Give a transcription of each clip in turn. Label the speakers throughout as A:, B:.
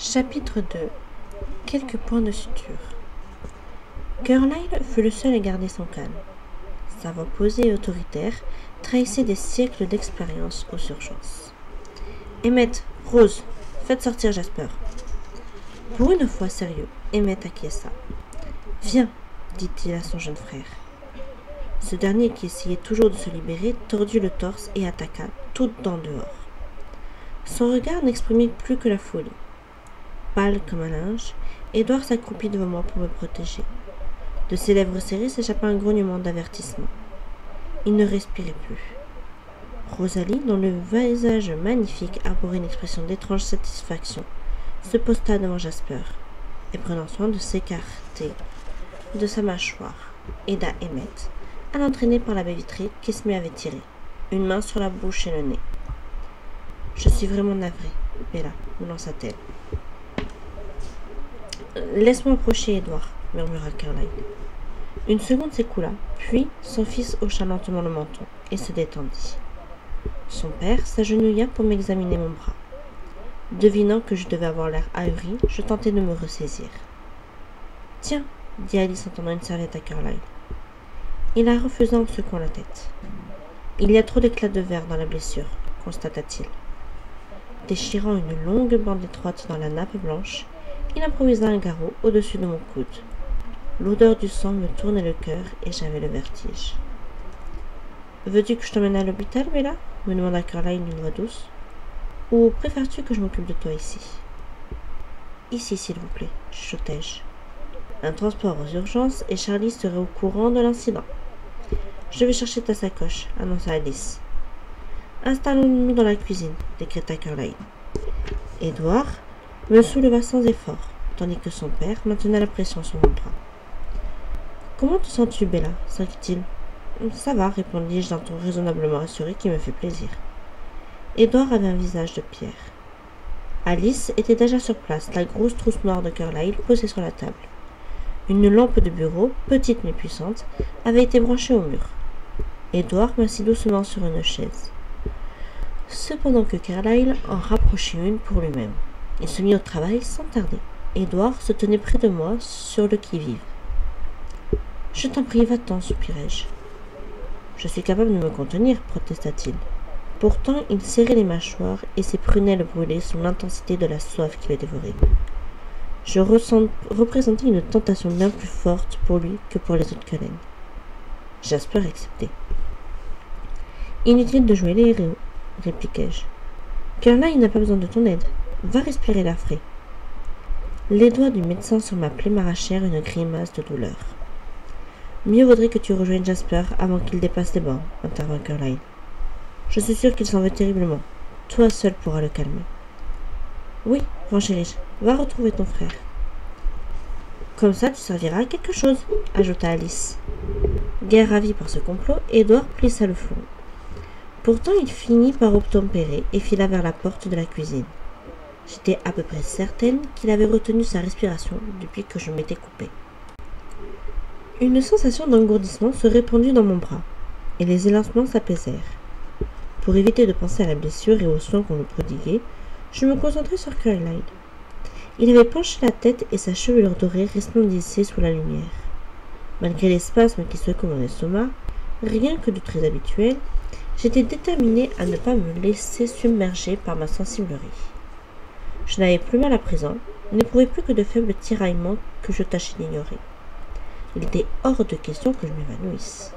A: Chapitre 2. Quelques points de suture. Carlyle fut le seul à garder son calme. Sa voix posée et autoritaire trahissait des siècles d'expérience aux urgences. Emmett, Rose, faites sortir Jasper. Pour une fois sérieux, Emmett acquiesça. Viens, dit-il à son jeune frère. Ce dernier, qui essayait toujours de se libérer, tordit le torse et attaqua, tout en dehors. Son regard n'exprimait plus que la folie. Pâle comme un linge, Édouard s'accroupit devant moi pour me protéger. De ses lèvres serrées s'échappa un grognement d'avertissement. Il ne respirait plus. Rosalie, dont le visage magnifique arborait une expression d'étrange satisfaction, se posta devant Jasper, et prenant soin de s'écarter de sa mâchoire, aida Emmett à l'entraîner par la baie vitrée qu'Esmé avait tirée, une main sur la bouche et le nez. « Je suis vraiment navrée, Bella, me lança-t-elle. « Laisse-moi approcher, Édouard, murmura Carlyle. Une seconde s'écoula, puis son fils hocha lentement le menton et se détendit. Son père s'agenouilla pour m'examiner mon bras. Devinant que je devais avoir l'air ahuri, je tentai de me ressaisir. « Tiens, dit Alice en tendant une serviette à Carlyle. Il la refusa en secouant la tête. « Il y a trop d'éclats de verre dans la blessure, constata-t-il. Déchirant une longue bande étroite dans la nappe blanche, il improvisa un garrot au-dessus de mon coude. L'odeur du sang me tournait le cœur et j'avais le vertige. « Veux-tu que je t'emmène à l'hôpital, Bella ?» me demanda Carlyle d'une voix douce. « Ou préfères-tu que je m'occupe de toi ici ?»« Ici, s'il vous plaît, » chuchotai-je. Un transport aux urgences et Charlie serait au courant de l'incident. « Je vais chercher ta sacoche, » annonça Alice. « Installons-nous dans la cuisine, » décréta Carlyle. Édouard me souleva sans effort, tandis que son père maintenait la pression sur mon bras. « Comment te sens-tu, Bella » s'inquiète-t-il. « Ça va, » répondis-je d'un ton raisonnablement assuré qui me fait plaisir. Édouard avait un visage de pierre. Alice était déjà sur place, la grosse trousse noire de Carlyle posée sur la table. Une lampe de bureau, petite mais puissante, avait été branchée au mur. Édouard m'assit doucement sur une chaise. Cependant que Carlyle en rapprochait une pour lui-même. Il se mit au travail sans tarder. Édouard se tenait près de moi, sur le qui-vive. « Je t'en prie, va-t'en, soupirai-je. »« Je suis capable de me contenir, protesta-t-il. Pourtant, il serrait les mâchoires et ses prunelles brûlaient sous l'intensité de la soif qui le dévorait. Je représentais une tentation bien plus forte pour lui que pour les autres collègues. Jasper acceptait. « Inutile de jouer les héros, répliquai-je. Carlyle n'a pas besoin de ton aide. Va respirer l'air frais. » Les doigts du médecin sur ma plaie m'arrachèrent une grimace de douleur. « Mieux vaudrait que tu rejoignes Jasper avant qu'il dépasse les bornes, » intervint Carlyle. « Je suis sûr qu'il s'en veut terriblement. Toi seul pourras le calmer. »« Oui, renchéris-je. Va retrouver ton frère. »« Comme ça, tu serviras à quelque chose, » ajouta Alice. Guère ravi par ce complot, Édouard plissa le fleuron. Pourtant, il finit par obtempérer et fila vers la porte de la cuisine. J'étais à peu près certaine qu'il avait retenu sa respiration depuis que je m'étais coupée. Une sensation d'engourdissement se répandit dans mon bras, et les élancements s'apaisèrent. Pour éviter de penser à la blessure et aux soins qu'on lui prodiguait, je me concentrai sur Carlyle. Il avait penché la tête et sa chevelure dorée resplendissait sous la lumière. Malgré les spasmes qui secouaient mon estomac, rien que de très habituel, j'étais déterminée à ne pas me laisser submerger par ma sensiblerie. Je n'avais plus mal à présent, n'éprouvais plus que de faibles tiraillements que je tâchais d'ignorer. Il était hors de question que je m'évanouisse.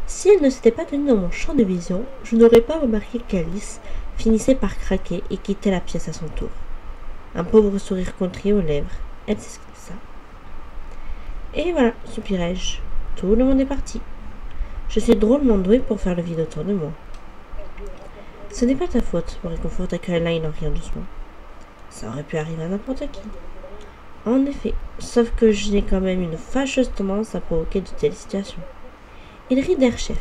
A: Si elle ne s'était pas tenue dans mon champ de vision, je n'aurais pas remarqué qu'Alice finissait par craquer et quittait la pièce à son tour. Un pauvre sourire contrit aux lèvres, elle s'excusa. Et voilà, soupirai-je, tout le monde est parti. Je suis drôlement douée pour faire le vide autour de moi. Ce n'est pas ta faute, me réconforta Carlyle en riant doucement. Ça aurait pu arriver à n'importe qui. En effet, sauf que je n'ai quand même une fâcheuse tendance à provoquer de telles situations. Il rit d'air chef.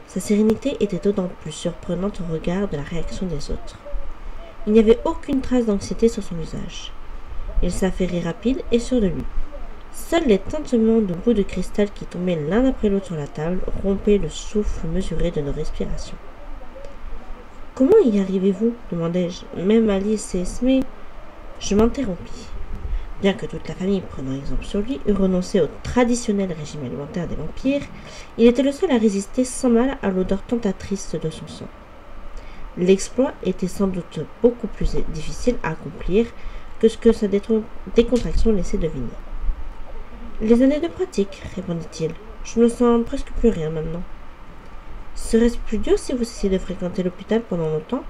A: Sa sérénité était d'autant plus surprenante au regard de la réaction des autres. Il n'y avait aucune trace d'anxiété sur son visage. Il s'affairait rapide et sûr de lui. Seuls les tintements de bouts de cristal qui tombaient l'un après l'autre sur la table rompaient le souffle mesuré de nos respirations. « Comment y arrivez-vous » demandai-je. « Même Alice et Esmé. » Je m'interrompis. Bien que toute la famille, prenant exemple sur lui, eût renoncé au traditionnel régime alimentaire des vampires, il était le seul à résister sans mal à l'odeur tentatrice de son sang. L'exploit était sans doute beaucoup plus difficile à accomplir que ce que sa décontraction laissait deviner. « Les années de pratique, répondit-il. Je ne sens presque plus rien maintenant. Serait-ce plus dur si vous cessiez de fréquenter l'hôpital pendant longtemps ?»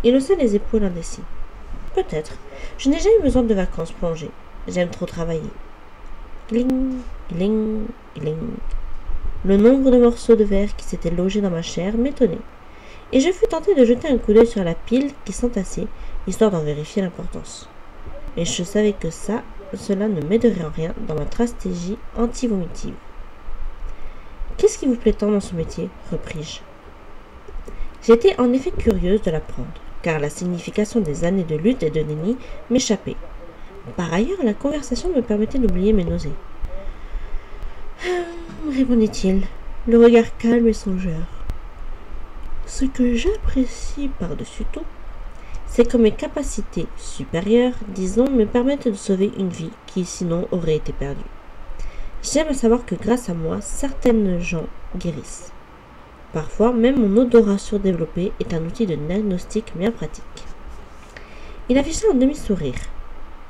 A: Il haussa les épaules indécis. « Peut-être. Je n'ai jamais eu besoin de vacances plongées. J'aime trop travailler. » Gling, gling, gling. Le nombre de morceaux de verre qui s'étaient logés dans ma chair m'étonnait, et je fus tenté de jeter un coup d'œil sur la pile qui s'entassait, histoire d'en vérifier l'importance. Mais je savais que cela ne m'aiderait en rien dans ma stratégie anti-vomitive. « Qu'est-ce qui vous plaît tant dans ce métier ?» repris-je. J'étais en effet curieuse de l'apprendre, car la signification des années de lutte et de déni m'échappait. Par ailleurs, la conversation me permettait d'oublier mes nausées. « répondit-il, le regard calme et songeur. « Ce que j'apprécie par-dessus tout, c'est que mes capacités supérieures, disons, me permettent de sauver une vie qui sinon aurait été perdue. J'aime à savoir que grâce à moi, certaines gens guérissent. Parfois, même mon odorat surdéveloppé est un outil de diagnostic bien pratique. » Il afficha un demi-sourire.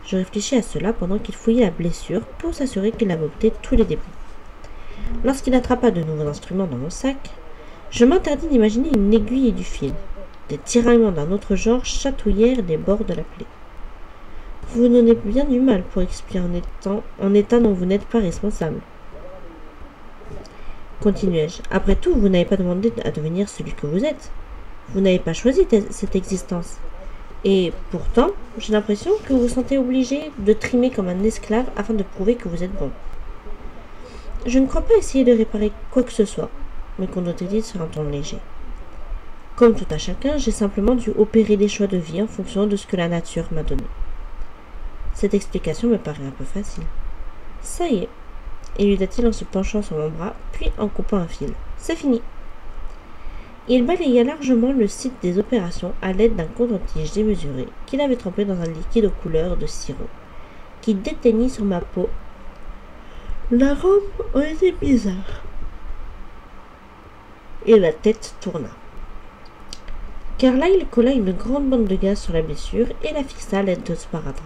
A: Je réfléchis à cela pendant qu'il fouillait la blessure pour s'assurer qu'il avait ôté tous les débris. Lorsqu'il attrapa de nouveaux instruments dans mon sac, je m'interdis d'imaginer une aiguille et du fil. Des tiraillements d'un autre genre chatouillèrent les bords de la plaie. « Vous donnez bien du mal pour expliquer en état dont vous n'êtes pas responsable. » Continuai-je. « Après tout, vous n'avez pas demandé à devenir celui que vous êtes. Vous n'avez pas choisi cette existence. Et pourtant, j'ai l'impression que vous vous sentez obligé de trimer comme un esclave afin de prouver que vous êtes bon. » « Je ne crois pas essayer de réparer quoi que ce soit, » me condottit-il sur un ton léger. « Comme tout à chacun, j'ai simplement dû opérer des choix de vie en fonction de ce que la nature m'a donné. » Cette explication me paraît un peu facile. « Ça y est, » éluda-t-il en se penchant sur mon bras, puis en coupant un fil. « C'est fini. » Il balaya largement le site des opérations à l'aide d'un coton-tige démesuré qu'il avait trempé dans un liquide aux couleurs de sirop, qui déteignit sur ma peau. L'arôme était bizarre. Et la tête tourna. Carlyle colla une grande bande de gaz sur la blessure et la fixa à l'aide de sparadrap.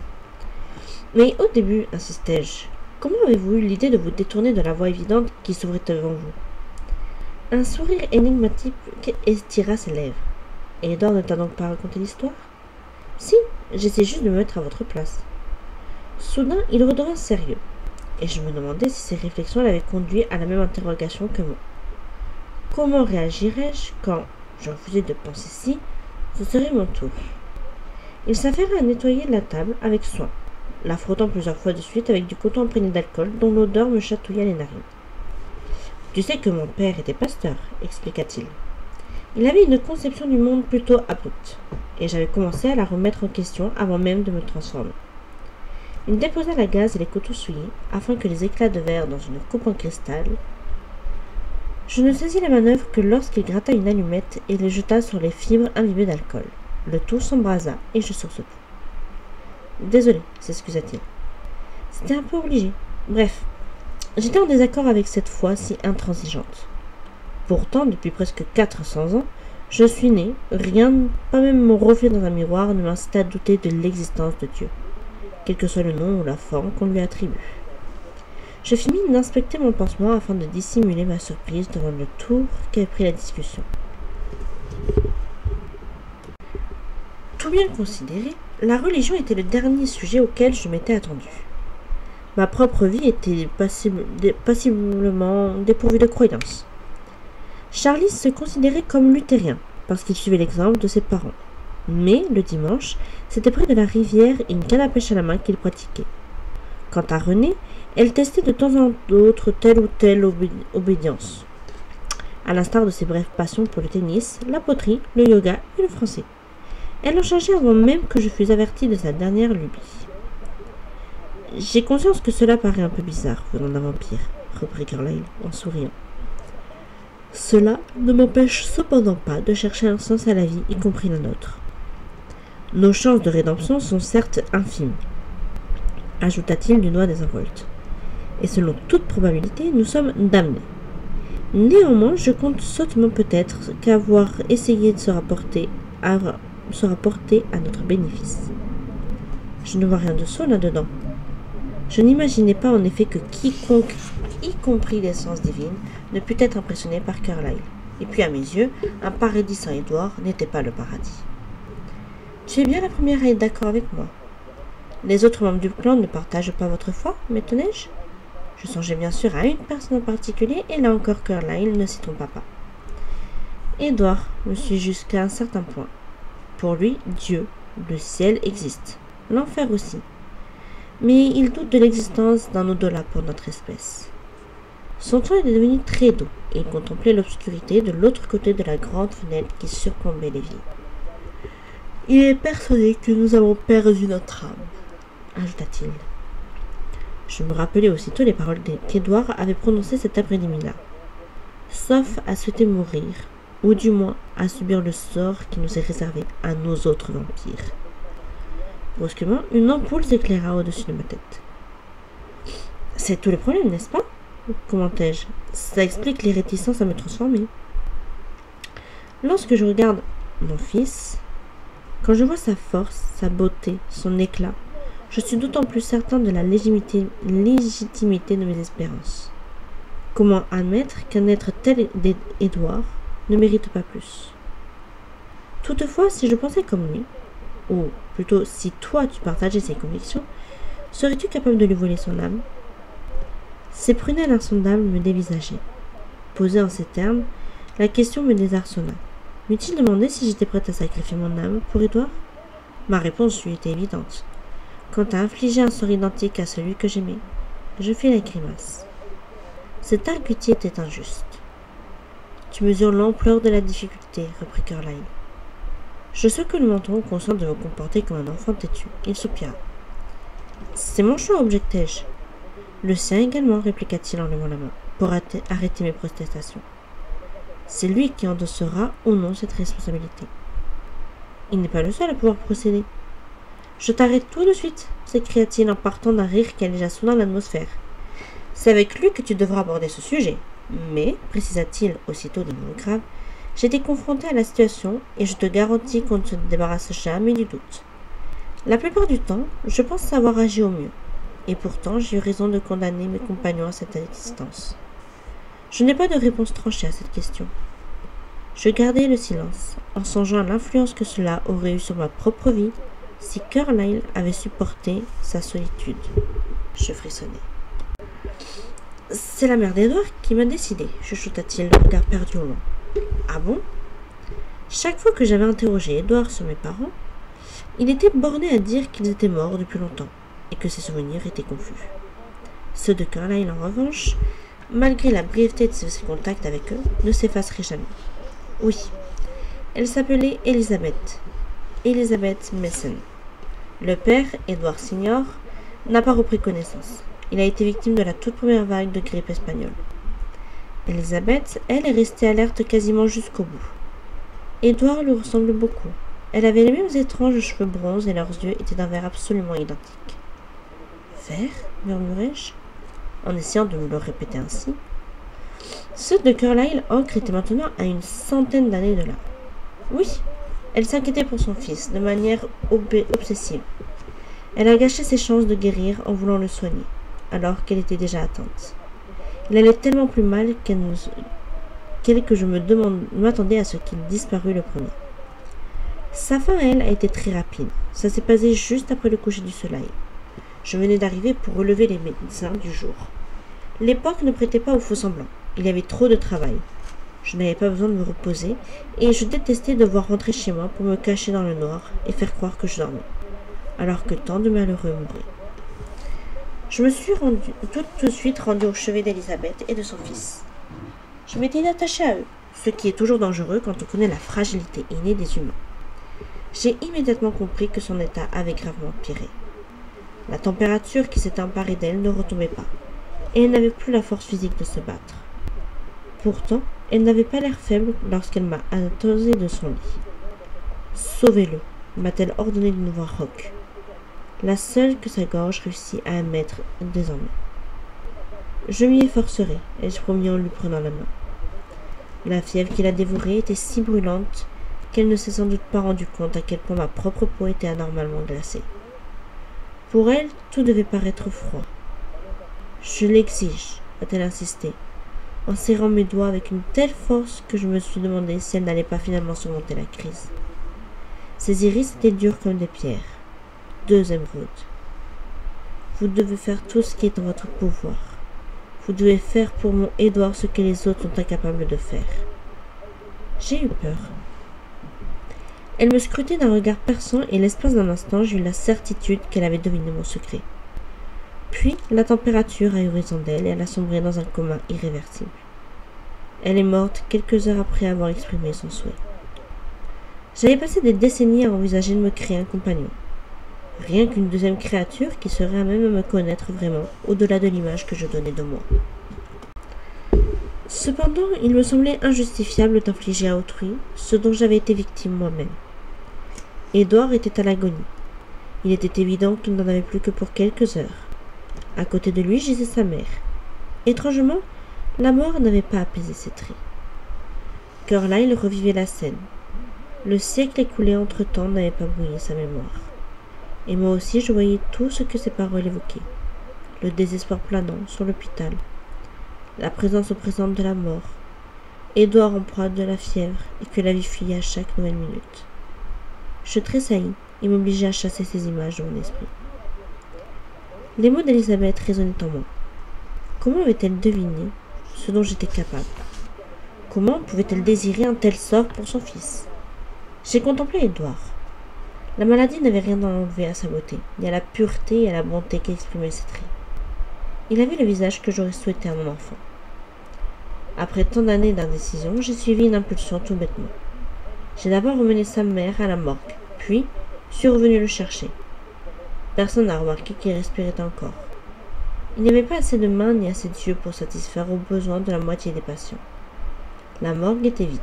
A: « Mais au début, insistai-je, comment avez-vous eu l'idée de vous détourner de la voie évidente qui s'ouvrait devant vous ?» Un sourire énigmatique étira ses lèvres. « Edward ne t'a donc pas raconté l'histoire ?»« Si, j'essaie juste de me mettre à votre place. » Soudain, il redevint sérieux, et je me demandais si ses réflexions l'avaient conduit à la même interrogation que moi. Comment réagirais-je quand je refusais de penser si ce serait mon tour? Il s'affaira à nettoyer la table avec soin, la frottant plusieurs fois de suite avec du coton imprégné d'alcool dont l'odeur me chatouilla les narines. « Tu sais que mon père était pasteur, » expliqua-t-il. Il avait une conception du monde plutôt abrupte, et j'avais commencé à la remettre en question avant même de me transformer. Il déposa la gaze et les coteaux souillés, afin que les éclats de verre dans une coupe en cristal. Je ne saisis la manœuvre que lorsqu'il gratta une allumette et les jeta sur les fibres imbibées d'alcool. Le tout s'embrasa et je sursautai. « Désolé, » s'excusa-t-il. « C'était un peu obligé. Bref, j'étais en désaccord avec cette foi si intransigeante. Pourtant, depuis presque 400 ans, je suis né, rien, pas même mon reflet dans un miroir, ne m'incitait à douter de l'existence de Dieu, quel que soit le nom ou la forme qu'on lui attribue. Je fis mine d'inspecter mon pansement afin de dissimuler ma surprise devant le tour qu'avait pris la discussion. Tout bien considéré, la religion était le dernier sujet auquel je m'étais attendu. Ma propre vie était passiblement dépourvue de croyance. Charlie se considérait comme luthérien, parce qu'il suivait l'exemple de ses parents. Mais, le dimanche, c'était près de la rivière et une canne à pêche à la main qu'il pratiquait. Quant à Renée, elle testait de temps en temps telle ou telle obédience, à l'instar de ses brèves passions pour le tennis, la poterie, le yoga et le français. Elle en changeait avant même que je fusse avertie de sa dernière lubie. « J'ai conscience que cela paraît un peu bizarre, venant d'un vampire, » reprit Carlyle en souriant. « Cela ne m'empêche cependant pas de chercher un sens à la vie, y compris la nôtre. Nos chances de rédemption sont certes infimes, ajouta-t-il du doigt désinvolte. Et selon toute probabilité, nous sommes damnés. Néanmoins, je compte sottement peut-être qu'avoir essayé de se rapporter à notre bénéfice. Je ne vois rien de sot là-dedans. Je n'imaginais pas en effet que quiconque, y compris l'essence divine, ne pût être impressionné par Carlyle. Et puis à mes yeux, un paradis sans Édouard n'était pas le paradis. Tu es bien la première à être d'accord avec moi. Les autres membres du clan ne partagent pas votre foi, m'étonnai-je? Je songeais bien sûr à une personne en particulier, et là encore Carlyle ne s'y trompa pas. Édouard me suit jusqu'à un certain point. Pour lui, Dieu, le ciel existe, l'enfer aussi. Mais il doute de l'existence d'un au-delà pour notre espèce. Son ton était devenu très doux, et il contemplait l'obscurité de l'autre côté de la grande fenêtre qui surplombait l'évier. Il est persuadé que nous avons perdu notre âme, ajouta-t-il. Je me rappelai aussitôt les paroles qu'Édouard avait prononcées cet après-midi-là. Sauf à souhaiter mourir, ou du moins à subir le sort qui nous est réservé à nos autres vampires. Brusquement, une ampoule s'éclaira au-dessus de ma tête. C'est tout le problème, n'est-ce pas? Commentai-je. Ça explique les réticences à me transformer. Lorsque je regarde mon fils, quand je vois sa force, sa beauté, son éclat, je suis d'autant plus certain de la légitimité de mes espérances. Comment admettre qu'un être tel d'Édouard ne mérite pas plus? Toutefois, si je pensais comme lui, ou plutôt si toi tu partageais ses convictions, serais-tu capable de lui voler son âme? Ses prunelles insondables me dévisageaient. Posée en ces termes, la question me désarçonna. M'eût-il demandé si j'étais prête à sacrifier mon âme pour Édouard? Ma réponse lui était évidente. Quant à infliger un sort identique à celui que j'aimais, je fis la grimace. Cette argutie était injuste. Tu mesures l'ampleur de la difficulté, reprit Carlyle. Je secoue le menton, conscient de me comporter comme un enfant têtu. Il soupira. C'est mon choix, objectai-je. Le sien également, répliqua-t-il en levant la main, pour arrêter mes protestations. C'est lui qui endossera ou non cette responsabilité. Il n'est pas le seul à pouvoir procéder. Je t'arrête tout de suite, s'écria-t-il en partant d'un rire qui allégea soudain l'atmosphère. C'est avec lui que tu devras aborder ce sujet. Mais, précisa-t-il aussitôt de nouveau grave, j'ai été confronté à la situation et je te garantis qu'on ne se débarrasse jamais du doute. La plupart du temps, je pense avoir agi au mieux. Et pourtant, j'ai eu raison de condamner mes compagnons à cette existence. Je n'ai pas de réponse tranchée à cette question. Je gardai le silence, en songeant à l'influence que cela aurait eu sur ma propre vie si Carlyle avait supporté sa solitude. Je frissonnai. C'est la mère d'Édouard qui m'a décidé, chuchota-t-il, le regard perdu au loin. Ah bon? Chaque fois que j'avais interrogé Édouard sur mes parents, il était borné à dire qu'ils étaient morts depuis longtemps et que ses souvenirs étaient confus. Ceux de Carlyle, en revanche, malgré la brièveté de ses contacts avec eux, ne s'effaceraient jamais. Oui, elle s'appelait Elizabeth Mason. Le père, Édouard Senior, n'a pas repris connaissance. Il a été victime de la toute première vague de grippe espagnole. Elizabeth, elle, est restée alerte quasiment jusqu'au bout. Édouard lui ressemble beaucoup. Elle avait les mêmes étranges cheveux bronzes et leurs yeux étaient d'un vert absolument identique. Vert, murmurai-je, en essayant de me le répéter ainsi. Ceux de Carlyle Ocre étaient maintenant à une centaine d'années de là. Oui, elle s'inquiétait pour son fils de manière obsessive. Elle a gâché ses chances de guérir en voulant le soigner, alors qu'elle était déjà atteinte. Il allait tellement plus mal que je m'attendais à ce qu'il disparût le premier. Sa fin, elle, a été très rapide. Ça s'est passé juste après le coucher du soleil. Je venais d'arriver pour relever les médecins du jour. L'époque ne prêtait pas au faux-semblant. Il y avait trop de travail. Je n'avais pas besoin de me reposer et je détestais devoir rentrer chez moi pour me cacher dans le noir et faire croire que je dormais, alors que tant de malheureux mouraient. Je me suis tout de suite rendu au chevet d'Elizabeth et de son fils. Je m'étais attachée à eux, ce qui est toujours dangereux quand on connaît la fragilité innée des humains. J'ai immédiatement compris que son état avait gravement empiré. La température qui s'était emparée d'elle ne retombait pas, et elle n'avait plus la force physique de se battre. Pourtant, elle n'avait pas l'air faible lorsqu'elle m'a atosé de son lit. « Sauvez-le » m'a-t-elle ordonné d'une voix rauque, la seule que sa gorge réussit à émettre désormais. Je m'y efforcerai, ai-je promis en lui prenant la main. La fièvre qui la dévorait était si brûlante qu'elle ne s'est sans doute pas rendue compte à quel point ma propre peau était anormalement glacée. Pour elle, tout devait paraître froid. Je l'exige, a-t-elle insisté, en serrant mes doigts avec une telle force que je me suis demandé si elle n'allait pas finalement surmonter la crise. Ses iris étaient durs comme des pierres. 2 émeraudes. Vous devez faire tout ce qui est en votre pouvoir. Vous devez faire pour mon Édouard ce que les autres sont incapables de faire. J'ai eu peur. Elle me scrutait d'un regard perçant et l'espace d'un instant, j'eus la certitude qu'elle avait deviné mon secret. Puis, la température a eu raison d'elle et elle a sombré dans un coma irréversible. Elle est morte quelques heures après avoir exprimé son souhait. J'avais passé des décennies à envisager de me créer un compagnon. Rien qu'une deuxième créature qui serait à même de me connaître vraiment, au-delà de l'image que je donnais de moi. Cependant, il me semblait injustifiable d'infliger à autrui ce dont j'avais été victime moi-même. Édouard était à l'agonie. Il était évident qu'il n'en avait plus que pour quelques heures. À côté de lui gisait sa mère. Étrangement, la mort n'avait pas apaisé ses traits. Carlyle revivait la scène. Le siècle écoulé entre-temps n'avait pas brouillé sa mémoire. Et moi aussi je voyais tout ce que ces paroles évoquaient. Le désespoir planant sur l'hôpital, la présence au présent de la mort, Édouard en proie de la fièvre et que la vie fuyait à chaque nouvelle minute. Je tressaillis et m'obligeai à chasser ces images de mon esprit. Les mots d'Elisabeth résonnaient en moi. Comment avait-elle deviné ce dont j'étais capable? Comment pouvait-elle désirer un tel sort pour son fils? J'ai contemplé Édouard. La maladie n'avait rien à enlever à sa beauté, ni à la pureté et à la bonté qu'exprimaient ses traits. Il avait le visage que j'aurais souhaité à mon enfant. Après tant d'années d'indécision, j'ai suivi une impulsion tout bêtement. J'ai d'abord emmené sa mère à la morgue, puis suis revenu le chercher. Personne n'a remarqué qu'il respirait encore. Il n'y avait pas assez de mains ni assez d'yeux pour satisfaire aux besoins de la moitié des patients. La morgue était vide,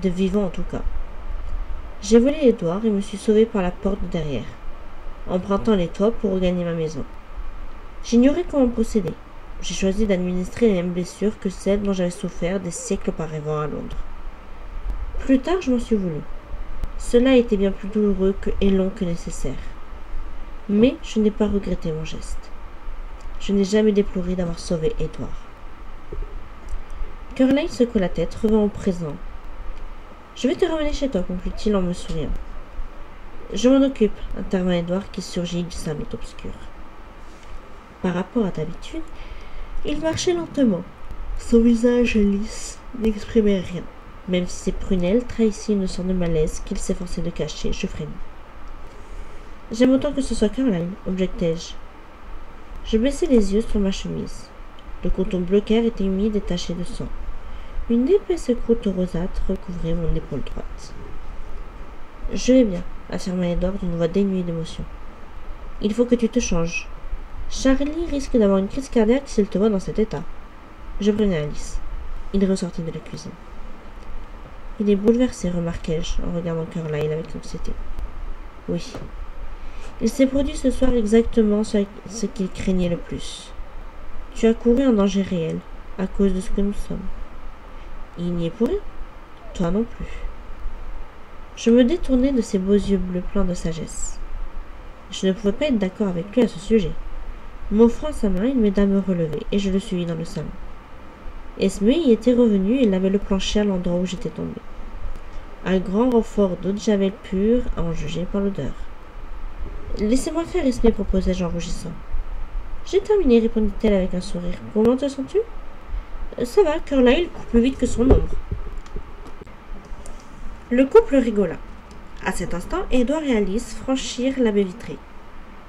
A: de vivants en tout cas. J'ai volé Édouard et me suis sauvé par la porte de derrière, empruntant les toits pour regagner ma maison. J'ignorais comment procéder. J'ai choisi d'administrer les mêmes blessures que celles dont j'avais souffert des siècles auparavant à Londres. Plus tard, je m'en suis voulu. Cela était bien plus douloureux et long que nécessaire. Mais je n'ai pas regretté mon geste. Je n'ai jamais déploré d'avoir sauvé Édouard. Carlyle secoua la tête, revint au présent. « Je vais te ramener chez toi, conclut-il en me souriant. « Je m'en occupe, intervint Édouard qui surgit du sein obscur. Par rapport à d'habitude, il marchait lentement. Son visage lisse n'exprimait rien. Même si ses prunelles trahissaient une sorte de malaise qu'il s'efforçait de cacher, je frémis. « J'aime autant que ce soit Carlyle, objectai-je. Je baissai les yeux sur ma chemise. Le coton bleu clair était humide et taché de sang. Une épaisse croûte rosâtre recouvrait mon épaule droite. « Je vais bien, affirma Édouard d'une voix dénuée d'émotion. Il faut que tu te changes. Charlie risque d'avoir une crise cardiaque s'il te voit dans cet état. Je prévenais Alice. Il ressortit de la cuisine. Il est bouleversé, remarquai-je, en regardant Carlyle avec anxiété. Oui. Il s'est produit ce soir exactement ce qu'il craignait le plus. Tu as couru un danger réel, à cause de ce que nous sommes. Il n'y est pour rien. Toi non plus. Je me détournai de ses beaux yeux bleus pleins de sagesse. Je ne pouvais pas être d'accord avec lui à ce sujet. M'offrant sa main, il m'aida à me relever, et je le suivis dans le salon. Esme y était revenue et lavait le plancher à l'endroit où j'étais tombé. Un grand renfort d'eau de javel pure, à en juger par l'odeur. « Laissez-moi faire, Esme, proposai-je en rougissant. « J'ai terminé, répondit-elle avec un sourire. « Comment te sens-tu ?»« Ça va, Carlyle court plus vite que son ombre. » Le couple rigola. À cet instant, Édouard et Alice franchirent la baie vitrée.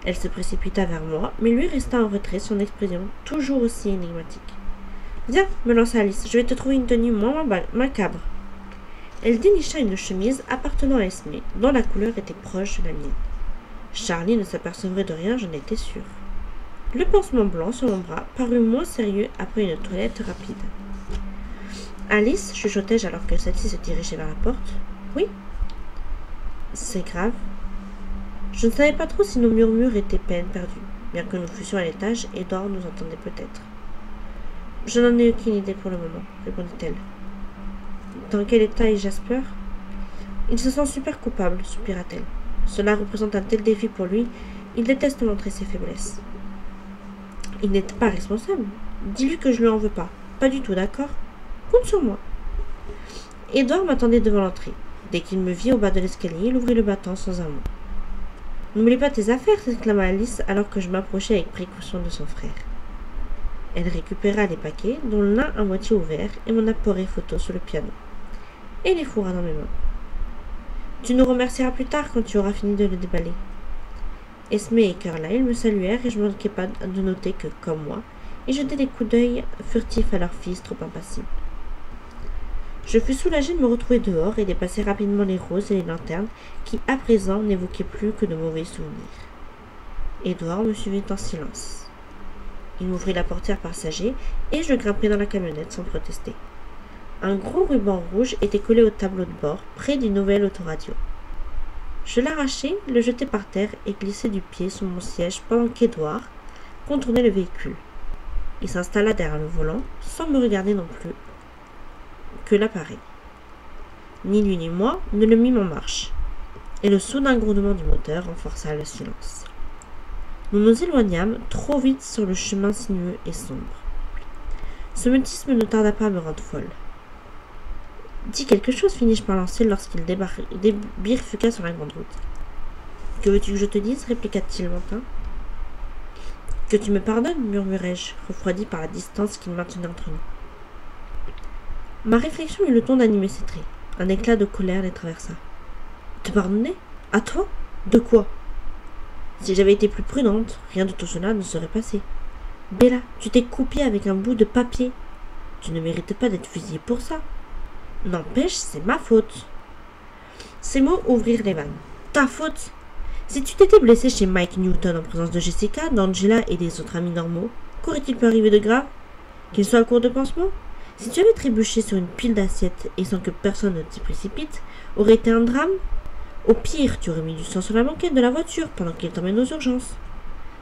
A: Elle se précipita vers moi, mais lui resta en retrait, son expression toujours aussi énigmatique. « Viens, me lança Alice, je vais te trouver une tenue moins macabre. » Elle dénicha une chemise appartenant à Esme, dont la couleur était proche de la mienne. Charlie ne s'apercevrait de rien, j'en étais sûre. Le pansement blanc sur mon bras parut moins sérieux après une toilette rapide. « Alice, chuchotai-je alors que celle-ci se dirigeait vers la porte. « Oui. » C'est grave. Je ne savais pas trop si nos murmures étaient peine perdue. Bien que nous fussions à l'étage, Edward nous entendait peut-être. Je n'en ai aucune idée pour le moment, répondit-elle. Dans quel état est Jasper? Il se sent super coupable, soupira-t-elle. Cela représente un tel défi pour lui, il déteste montrer ses faiblesses. Il n'est pas responsable. Dis-lui que je lui en veux pas. Pas du tout, d'accord? Compte sur moi. Edward m'attendait devant l'entrée. Dès qu'il me vit au bas de l'escalier, il ouvrit le battant sans un mot. N'oublie pas tes affaires, s'exclama Alice alors que je m'approchais avec précaution de son frère. Elle récupéra les paquets, dont l'un à moitié ouvert, et mon appareil photo sur le piano, et les fourra dans mes mains. Tu nous remercieras plus tard quand tu auras fini de le déballer. Esme et Carlyle me saluèrent et je ne manquai pas de noter que, comme moi, ils jetaient des coups d'œil furtifs à leur fils trop impassible. Je fus soulagée de me retrouver dehors et de passer rapidement les roses et les lanternes qui, à présent, n'évoquaient plus que de mauvais souvenirs. Edward me suivit en silence. Il m'ouvrit la portière passager et je grimpai dans la camionnette sans protester. Un gros ruban rouge était collé au tableau de bord, près d'une nouvelle autoradio. Je l'arrachai, le jetai par terre et glissai du pied sur mon siège pendant qu'Edward contournait le véhicule. Il s'installa derrière le volant, sans me regarder non plus que l'appareil. Ni lui ni moi ne le mîmes en marche, et le soudain grondement du moteur renforça le silence. Nous nous éloignâmes trop vite sur le chemin sinueux et sombre. Ce mutisme ne tarda pas à me rendre folle. Dis quelque chose, finis-je par lancer lorsqu'il bifurqua sur la grande route. Que veux-tu que je te dise? Répliqua-t-il lointain. Que tu me pardonnes, murmurai-je, refroidi par la distance qu'il maintenait entre nous. Ma réflexion eut le ton d'animer ses traits. Un éclat de colère les traversa. Te pardonner? À toi? De quoi? Si j'avais été plus prudente, rien de tout cela ne serait passé. Bella, tu t'es coupée avec un bout de papier. Tu ne mérites pas d'être fusillée pour ça. N'empêche, c'est ma faute. Ces mots ouvrirent les vannes. Ta faute? Si tu t'étais blessé chez Mike Newton en présence de Jessica, d'Angela et des autres amis normaux, qu'aurait-il pu arriver de grave? Qu'il soit à court de pansements? Si tu avais trébuché sur une pile d'assiettes et sans que personne ne t'y précipite, aurait été un drame? Au pire, tu aurais mis du sang sur la banquette de la voiture pendant qu'il t'emmène aux urgences.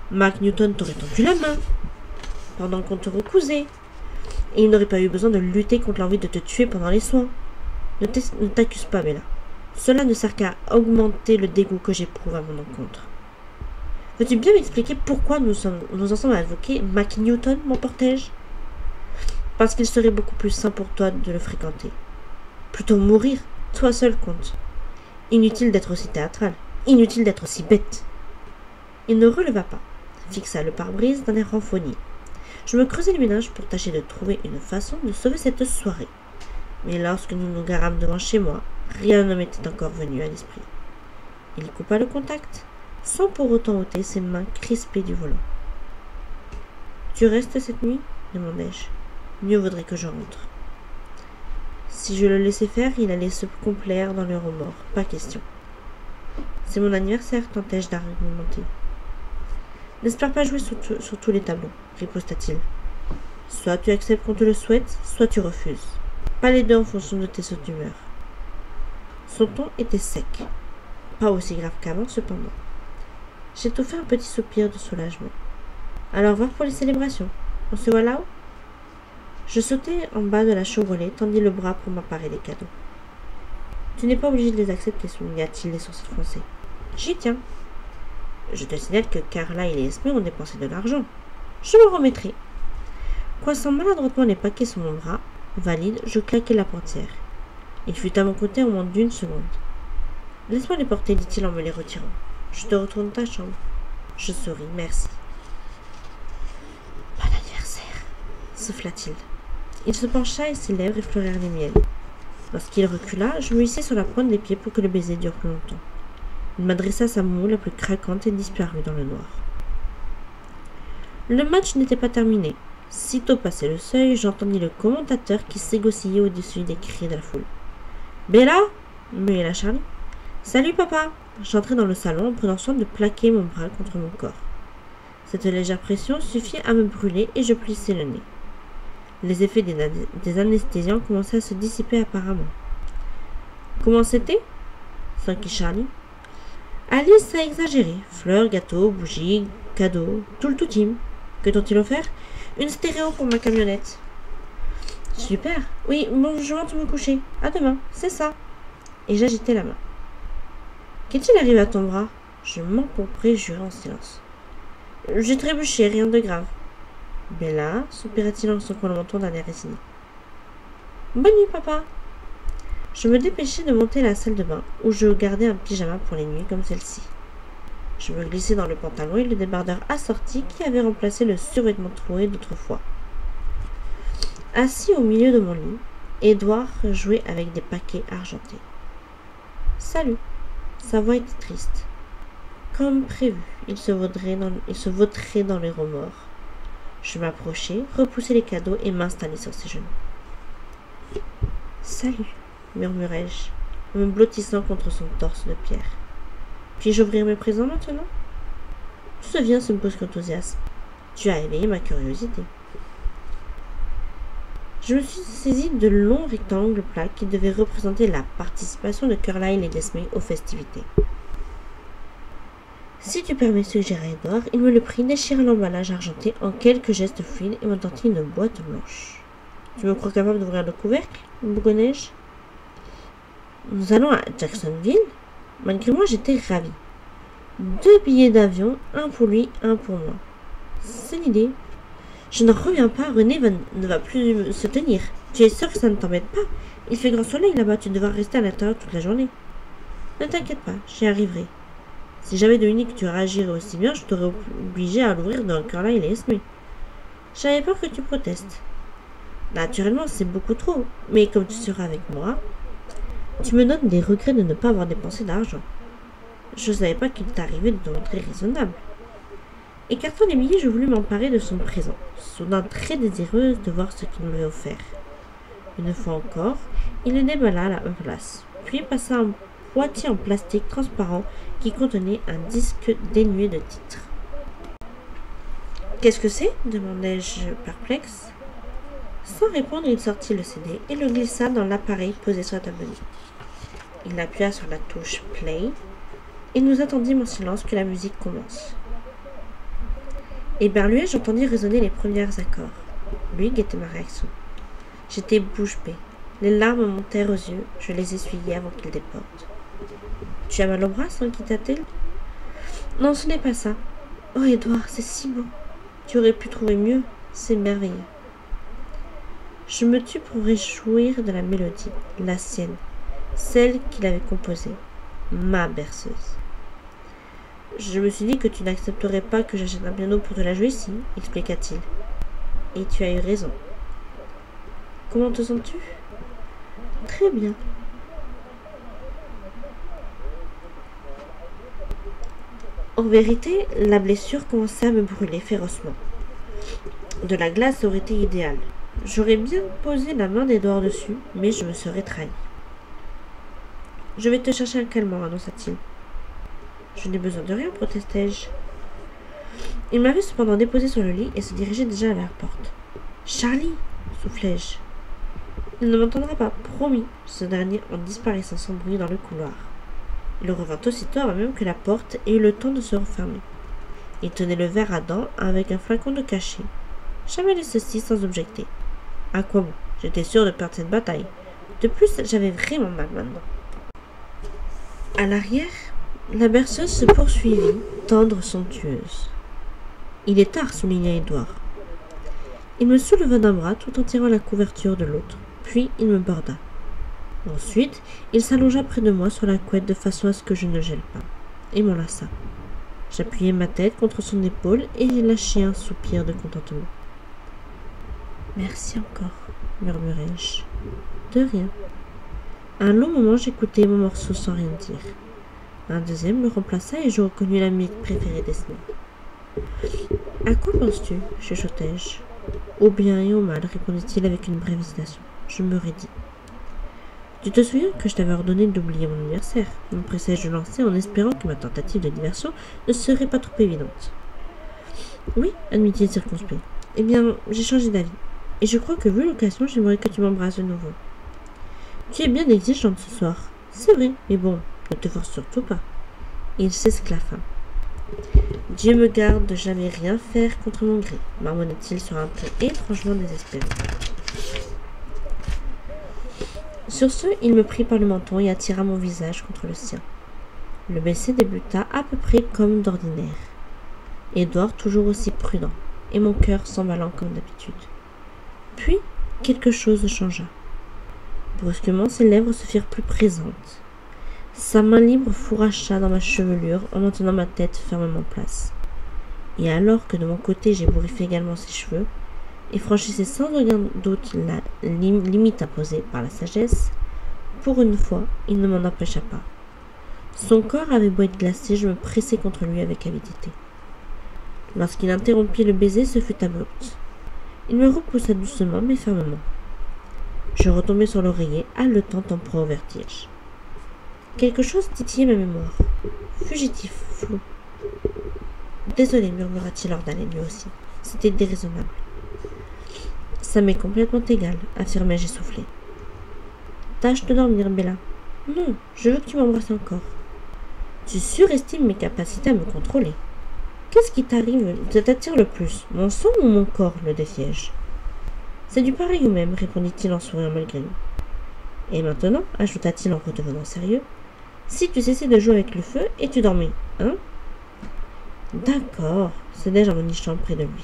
A: Mike Newton t'aurait tendu la main pendant qu'on te recousait. Et il n'aurait pas eu besoin de lutter contre l'envie de te tuer pendant les soins. Ne t'accuse pas, Bella. Cela ne sert qu'à augmenter le dégoût que j'éprouve à mon encontre. Veux-tu bien m'expliquer pourquoi nous en sommes invoqués Mac Newton, m'emportai-je? Parce qu'il serait beaucoup plus sain pour toi de le fréquenter. Plutôt mourir, toi seul compte. Inutile d'être aussi théâtral, inutile d'être aussi bête. Il ne releva pas, fixa le pare-brise d'un air renfrogné. Je me creusai le ménage pour tâcher de trouver une façon de sauver cette soirée. Mais lorsque nous nous garâmes devant chez moi, rien ne m'était encore venu à l'esprit. Il coupa le contact, sans pour autant ôter ses mains crispées du volant. « Tu restes cette nuit ?» demandai-je. « Mieux vaudrait que je rentre. » Si je le laissais faire, il allait se complaire dans le remords. Pas question. « C'est mon anniversaire, tentai-je d'argumenter. »« N'espère pas jouer sur tous les tableaux, » riposta-t-il. « Soit tu acceptes qu'on te le souhaite, soit tu refuses. Pas les deux en fonction de tes sautes d'humeur. » Son ton était sec. Pas aussi grave qu'avant, cependant. J'étouffai un petit soupir de soulagement. « Alors, au revoir pour les célébrations. On se voit là-haut ?» Je sautai en bas de la Chevrolet, tendis le bras pour m'emparer des cadeaux. « Tu n'es pas obligé de les accepter, souligna-t-il les sourcils froncés. J'y tiens. Je te signale que Carlyle et Esme ont dépensé de l'argent. Je me remettrai. » Coinçant maladroitement les paquets sur mon bras, valide, je claquai la portière. Il fut à mon côté en moins d'une seconde. « Laisse-moi les porter, dit-il en me les retirant. Je te retourne ta chambre. » Je souris, merci. « Bon anniversaire, souffla-t-il. Il se pencha et ses lèvres effleurèrent les miennes. Lorsqu'il recula, je me hissai sur la pointe des pieds pour que le baiser dure plus longtemps. Il m'adressa sa moue la plus craquante et disparut dans le noir. Le match n'était pas terminé. Sitôt passé le seuil, j'entendis le commentateur qui s'égosillait au-dessus des cris de la foule. « Bella » murmura Charlie. « Salut papa !» J'entrai dans le salon en prenant soin de plaquer mon bras contre mon corps. Cette légère pression suffit à me brûler et je plissai le nez. Les effets des anesthésiants commençaient à se dissiper apparemment. « Comment c'était » s'enquit Charlie. Alice a exagéré. Fleurs, gâteaux, bougies, cadeaux, tout le tout team. Que t'ont-ils offert? Une stéréo pour ma camionnette. Super. Oui, bon, je rentre me coucher. À demain, c'est ça. Et j'agitais la main. Qu'est-il arrivé à ton bras? Je m'empourprai, jurai en silence. J'ai trébuché, rien de grave. Bella, soupira-t-il en secouant le menton d'un air résigné. Bonne nuit, papa. Je me dépêchai de monter à la salle de bain, où je gardais un pyjama pour les nuits comme celle-ci. Je me glissai dans le pantalon et le débardeur assorti qui avait remplacé le survêtement troué d'autrefois. Assis au milieu de mon lit, Édouard jouait avec des paquets argentés. Salut. Sa voix était triste. Comme prévu, il se vautrait dans les remords. Je m'approchai, repoussai les cadeaux et m'installai sur ses genoux. Salut, murmurai-je, me blottissant contre son torse de pierre. Puis-je ouvrir mes présents maintenant? Tout se vient ce brusque enthousiasme. Tu as éveillé ma curiosité. Je me suis saisi de longs rectangles plats qui devaient représenter la participation de Carlyle et d'Esmé aux festivités. Si tu permets, suggéra Édouard, il me le prit, déchira l'emballage argenté en quelques gestes fluides et me tendit une boîte blanche. Tu me crois capable d'ouvrir le couvercle, bougonnai-je? Nous allons à Jacksonville? Malgré moi, j'étais ravie. 2 billets d'avion, un pour lui, un pour moi. C'est l'idée. Je n'en reviens pas, René ne va plus se tenir. Tu es sûr que ça ne t'embête pas? Il fait grand soleil là-bas, tu devras rester à l'intérieur toute la journée. Ne t'inquiète pas, j'y arriverai. Si j'avais deviné que tu réagirais aussi bien, je t'aurais obligé à l'ouvrir dans Carlyle et Esmé. J'avais peur que tu protestes. Naturellement, c'est beaucoup trop, mais comme tu seras avec moi, tu me donnes des regrets de ne pas avoir dépensé d'argent. Je ne savais pas qu'il t'arrivait de te montrer raisonnable. Écartant les billets, je voulus m'emparer de son présent, soudain très désireuse de voir ce qu'il m'avait offert. Une fois encore, il le déballa à la place, puis passa un boîtier en plastique transparent qui contenait un disque dénué de titres. « Qu'est-ce que c'est » demandai-je perplexe. Sans répondre, il sortit le CD et le glissa dans l'appareil posé sur la table de nuit. Il appuya sur la touche « Play » et nous attendîmes en silence que la musique commence. Éberlué, j'entendis résonner les premiers accords. Lui guettait ma réaction. J'étais bouche bée. Les larmes montèrent aux yeux, je les essuyai avant qu'il déporte. « Tu as mal au bras » s'inquiéta-t-il. « Non, ce n'est pas ça. Oh, Édouard, c'est si beau. Tu aurais pu trouver mieux. C'est merveilleux. » Je me tus pour réjouir de la mélodie, la sienne, celle qu'il avait composée, ma berceuse. Je me suis dit que tu n'accepterais pas que j'achète un piano pour te la jouer ici, expliqua-t-il. Et tu as eu raison. Comment te sens-tu? Très bien. En vérité, la blessure commençait à me brûler férocement. De la glace aurait été idéal. J'aurais bien posé la main d'Édouard dessus, mais je me serais trahi. « Je vais te chercher un calmant, annonça-t-il. « Je n'ai besoin de rien, protestai-je. Il m'avait cependant déposé sur le lit et se dirigeait déjà vers la porte. « Charlie !» soufflai-je. « Il ne m'entendra pas, promis !» ce dernier en disparaissant sans bruit dans le couloir. Il revint aussitôt avant même que la porte ait eu le temps de se refermer. Il tenait le verre à dents avec un flacon de cachet. J'avais laissé ceci sans objecter. À quoi bon? J'étais sûre de perdre cette bataille. De plus, j'avais vraiment mal maintenant. À l'arrière, la berceuse se poursuivit, tendre, somptueuse. Il est tard, souligna Édouard. Il me souleva d'un bras tout en tirant la couverture de l'autre, puis il me borda. Ensuite, il s'allongea près de moi sur la couette de façon à ce que je ne gèle pas, et m'enlaça. J'appuyai ma tête contre son épaule et lâchai un soupir de contentement. « Merci encore, » murmurai-je. « De rien. » Un long moment, j'écoutai mon morceau sans rien dire. Un deuxième le remplaça et je reconnus la musique préférée d'Esmé. « À quoi penses-tu » chuchotai-je. « Au bien et au mal, répondit-il avec une brève hésitation. Je me raidis. « Tu te souviens que je t'avais ordonné d'oublier mon anniversaire » m'empressai-je de lancer en espérant que ma tentative de diversion ne serait pas trop évidente. « Oui, admit-il circonspect. Eh bien, j'ai changé d'avis. Et je crois que, vu l'occasion, j'aimerais que tu m'embrasses de nouveau. Tu es bien exigeante ce soir. C'est vrai, mais bon, Ne te force surtout pas. Il s'esclaffa. Dieu me garde de jamais rien faire contre mon gré, marmonna-t-il sur un ton étrangement désespéré. Sur ce, il me prit par le menton et attira mon visage contre le sien. Le baiser débuta à peu près comme d'ordinaire. Édouard toujours aussi prudent, et mon cœur s'emballant comme d'habitude. Puis, quelque chose changea. Brusquement, ses lèvres se firent plus présentes. Sa main libre fourracha dans ma chevelure en maintenant ma tête fermement place. Et alors que de mon côté j'ébouriffais également ses cheveux, et franchissais sans aucun doute la limite imposée par la sagesse, pour une fois, il ne m'en empêcha pas. Son corps avait beau être glacé, je me pressai contre lui avec avidité. Lorsqu'il interrompit le baiser, ce fut abrupt. Il me repoussa doucement mais fermement. Je retombai sur l'oreiller, haletant en proie au vertige. Quelque chose titillait ma mémoire. Fugitif, flou. Désolé, murmura-t-il hors d'haleine lui aussi. C'était déraisonnable. Ça m'est complètement égal, affirmai-je essoufflé. Tâche de dormir, Bella. Non, je veux que tu m'embrasses encore. Tu surestimes mes capacités à me contrôler. Qu'est-ce qui t'attire le plus, mon sang ou mon corps, le défiai-je. C'est du pareil au même, répondit-il en souriant malgré lui. Et maintenant, ajouta-t-il en redevenant sérieux, si tu cessais de jouer avec le feu et tu dormais, hein? D'accord, cédai-je en me nichant près de lui.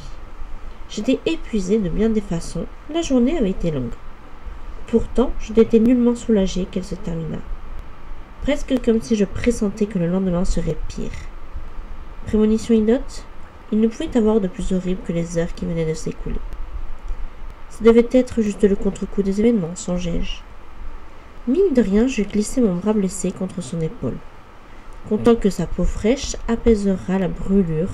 A: J'étais épuisé de bien des façons, la journée avait été longue. Pourtant, je n'étais nullement soulagé qu'elle se terminât. Presque comme si je pressentais que le lendemain serait pire. Prémonition idiote, il ne pouvait avoir de plus horrible que les heures qui venaient de s'écouler. Ça devait être juste le contre-coup des événements, songeai-je. Mine de rien, je glissai mon bras blessé contre son épaule, comptant que sa peau fraîche apaisera la brûlure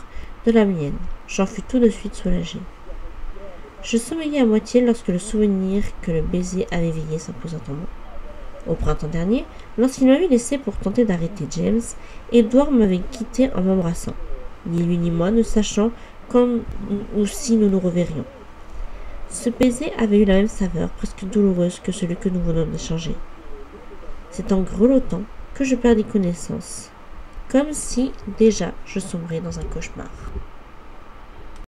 A: de la mienne. J'en fus tout de suite soulagé. Je sommeillais à moitié lorsque le souvenir que le baiser avait veillé s'imposa en moi. Au printemps dernier, lorsqu'il m'avait laissé pour tenter d'arrêter James, Édouard m'avait quitté en m'embrassant, ni lui ni moi ne sachant quand ou si nous nous reverrions. Ce baiser avait eu la même saveur, presque douloureuse que celui que nous venons d'échanger. C'est en grelottant que je perdis connaissance, comme si déjà je sombrais dans un cauchemar.